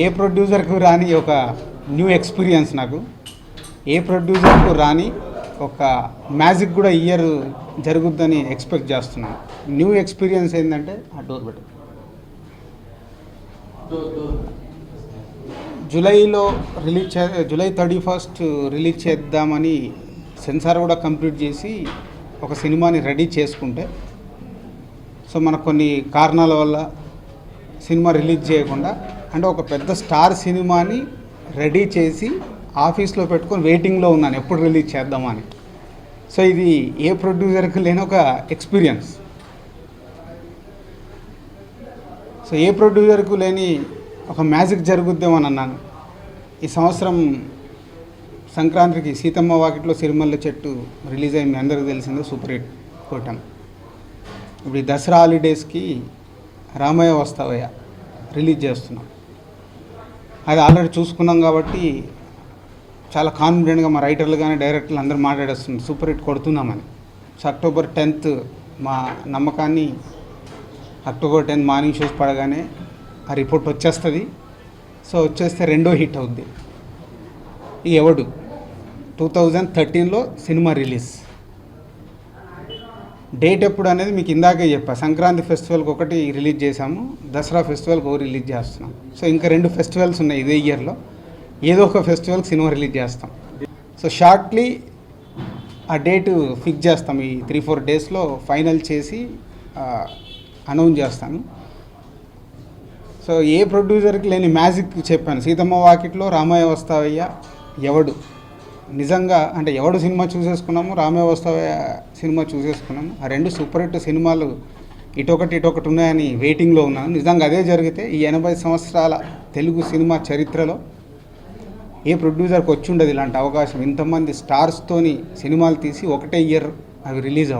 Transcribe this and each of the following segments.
ఏ ప్రొడ్యూసర్కు రాని ఒక new experience నాకు. ఏ ప్రొడ్యూసర్కు రాని ఒక మ్యాజిక్ కూడా ఇయర్ జరుగుద్దని ఎక్స్పెక్ట్ చేస్తున్నాను. న్యూ ఎక్స్పీరియన్స్ ఏంటంటే ఆ డోర్ బెటర్ జూలైలో జూలై 31 రిలీజ్ చేద్దామని సెన్సార్ కూడా కంప్లీట్ చేసి ఒక సినిమాని రెడీ చేసుకుంటే, సో మనకు కొన్ని కారణాల వల్ల సినిమా రిలీజ్ చేయకుండా, అంటే ఒక పెద్ద స్టార్ సినిమాని రెడీ చేసి ఆఫీస్లో పెట్టుకొని వెయిటింగ్లో ఉన్నాను ఎప్పుడు రిలీజ్ చేద్దామని. సో ఇది ఏ ప్రొడ్యూసర్కి లేని ఒక ఎక్స్పీరియన్స్. సో ఏ ప్రొడ్యూసర్కు లేని ఒక మ్యాజిక్ జరుగుద్దేమని అన్నాను. ఈ సంవత్సరం సంక్రాంతికి సీతమ్మ వాకిట్లో సిరిమల్ల చెట్టు రిలీజ్ అయ్యి మీ అందరికీ తెలిసిందే, సూపర్ హిట్ కొట్టాం. ఇప్పుడు ఈ దసరా హాలిడేస్కి రామయ్య వస్తావయ్య రిలీజ్ చేస్తున్నాం. అది ఆల్రెడీ చూసుకున్నాం కాబట్టి చాలా కాన్ఫిడెంట్గా మా రైటర్లు కానీ డైరెక్టర్లు అందరూ మాట్లాడేస్తున్నారు సూపర్ హిట్ కొడుతున్నామని. సో అక్టోబర్ 10 మా నమ్మకాన్ని, అక్టోబర్ 10 మార్నింగ్ షోస్ పడగానే ఆ రిపోర్ట్ వచ్చేస్తుంది. సో వచ్చేస్తే రెండో హిట్ అవుద్ది. ఈ ఎవడు 2013లో సినిమా రిలీజ్ డేట్ ఎప్పుడు అనేది మీకు ఇందాకే చెప్పా. సంక్రాంతి ఫెస్టివల్కి ఒకటి రిలీజ్ చేశాము, దసరా ఫెస్టివల్కి ఒకటి రిలీజ్ చేస్తున్నాం. సో ఇంకా 2 ఫెస్టివల్స్ ఉన్నాయి ఇదే ఇయర్లో. ఏదో ఒక ఫెస్టివల్కి సినిమా రిలీజ్ చేస్తాం. సో షార్ట్లీ ఆ డేటు ఫిక్స్ చేస్తాం. ఈ 3-4 డేస్లో ఫైనల్ చేసి అనౌన్స్ చేస్తాను. సో ఏ ప్రొడ్యూసర్కి లేని మ్యాజిక్ చెప్పాను. సీతమ్మ వాకిట్లో రామయ్య వస్తావయ్య ఎవడు నిజంగా అంటే ఎవడు సినిమా చూసేసుకున్నాము, రామయ్య వస్తావయ్య సినిమా చూసేసుకున్నాము. ఆ 2 సూపర్ హిట్ సినిమాలు ఇటొకటి ఉన్నాయని వెయిటింగ్లో ఉన్నాను. నిజంగా అదే జరిగితే ఈ 80 సంవత్సరాల తెలుగు సినిమా చరిత్రలో ఏ ప్రొడ్యూసర్కి వచ్చి ఉండదు ఇలాంటి అవకాశం. ఇంతమంది స్టార్స్తోని సినిమాలు తీసి ఒకటే ఇయర్ అవి రిలీజ్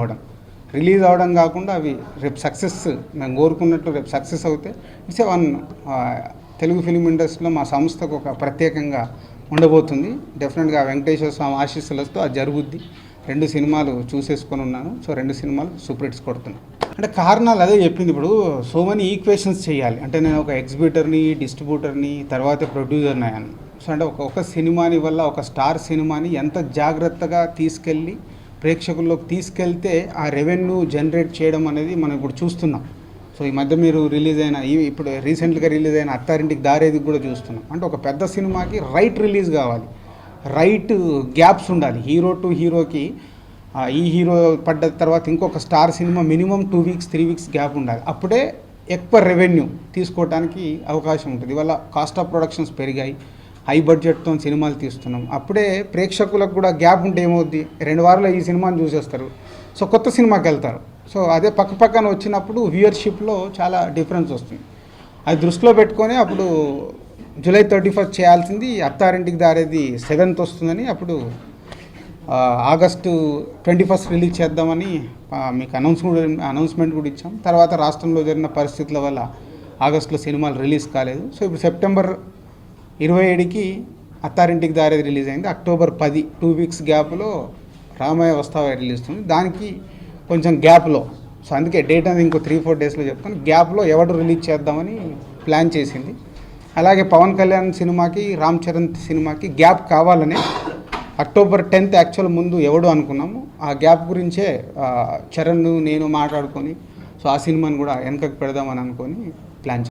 అవ్వడం కాకుండా అవి రేపు సక్సెస్, మేము కోరుకున్నట్టు రేపు సక్సెస్ అవుతే ఇట్స్ వన్ తెలుగు ఫిలిం ఇండస్ట్రీలో మా సంస్థకు ఒక ప్రత్యేకంగా ఉండబోతుంది. డెఫినెట్గా వెంకటేశ్వర స్వామి ఆశీస్సులతో అది జరుగుద్ది. 2 సినిమాలు చూసేసుకొని ఉన్నాను. సో 2 సినిమాలు సూపర్ హిట్స్ కొడుతున్నాను. అంటే కారణాలు అదే చెప్పింది. ఇప్పుడు సో మెనీ ఈక్వేషన్స్ చేయాలి అంటే నేను ఒక ఎగ్జిబిటర్ని, డిస్ట్రిబ్యూటర్ని, తర్వాత ప్రొడ్యూసర్ని అయ్యాను. సో అంటే ఒక సినిమాని వల్ల ఒక స్టార్ సినిమాని ఎంత జాగ్రత్తగా తీసుకెళ్ళి ప్రేక్షకుల్లోకి తీసుకెళ్తే ఆ రెవెన్యూ జనరేట్ చేయడం అనేది మనం ఇప్పుడు చూస్తున్నాం. సో ఈ మధ్య మీరు ఇప్పుడు రీసెంట్గా రిలీజ్ అయిన అత్తారింటికి దారేది కూడా చూస్తున్నాం. అంటే ఒక పెద్ద సినిమాకి రైట్ రిలీజ్ కావాలి, రైట్ గ్యాప్స్ ఉండాలి. హీరో టు హీరోకి ఈ హీరో పడ్డ తర్వాత ఇంకొక star cinema minimum 2 weeks 3 weeks gap ఉండాలి. అప్పుడే ఎక్కువ రెవెన్యూ తీసుకోవడానికి అవకాశం ఉంటుంది. ఇవాళ కాస్ట్ ఆఫ్ ప్రొడక్షన్స్ పెరిగాయి, హై బడ్జెట్తో సినిమాలు తీస్తున్నాం. అప్పుడే ప్రేక్షకులకు కూడా గ్యాప్ ఉంటే ఏమవుద్ది, 2 వారాల్లో ఈ సినిమాని చూసేస్తారు. సో కొత్త సినిమాకి వెళ్తారు. సో అదే పక్కన వచ్చినప్పుడు వ్యూయర్షిప్లో చాలా డిఫరెన్స్ వస్తుంది. అది దృష్టిలో పెట్టుకొని అప్పుడు జూలై 31 చేయాల్సింది అత్తారింటికి దారేది 7th వస్తుందని అప్పుడు ఆగస్టు 21 రిలీజ్ చేద్దామని మీకు అనౌన్స్మెంట్ కూడా ఇచ్చాం. తర్వాత రాష్ట్రంలో జరిగిన పరిస్థితుల వల్ల ఆగస్టులో సినిమాలు రిలీజ్ కాలేదు. సో ఇప్పుడు సెప్టెంబర్ 27కి అత్తారింటికి దారేది రిలీజ్ అయింది. అక్టోబర్ 10 2 వీక్స్ గ్యాప్లో రామయ్య వస్తావయ్య రిలీజ్ అవుతుంది. దానికి కొంచెం గ్యాప్లో, సో అందుకే డేట్ అనేది ఇంకో 3-4 డేస్లో చెప్తాను, గ్యాప్లో ఎవడు రిలీజ్ చేద్దామని ప్లాన్ చేసింది. అలాగే పవన్ కళ్యాణ్ సినిమాకి, రామ్ చరణ్ సినిమాకి గ్యాప్ కావాలనే అక్టోబర్ 10 యాక్చువల్ ముందు ఎవడు అనుకున్నాము. ఆ గ్యాప్ గురించే చరణ్ నేను మాట్లాడుకొని సో ఆ సినిమాని కూడా వెనకకి పెడదామని అనుకొని ప్లాన్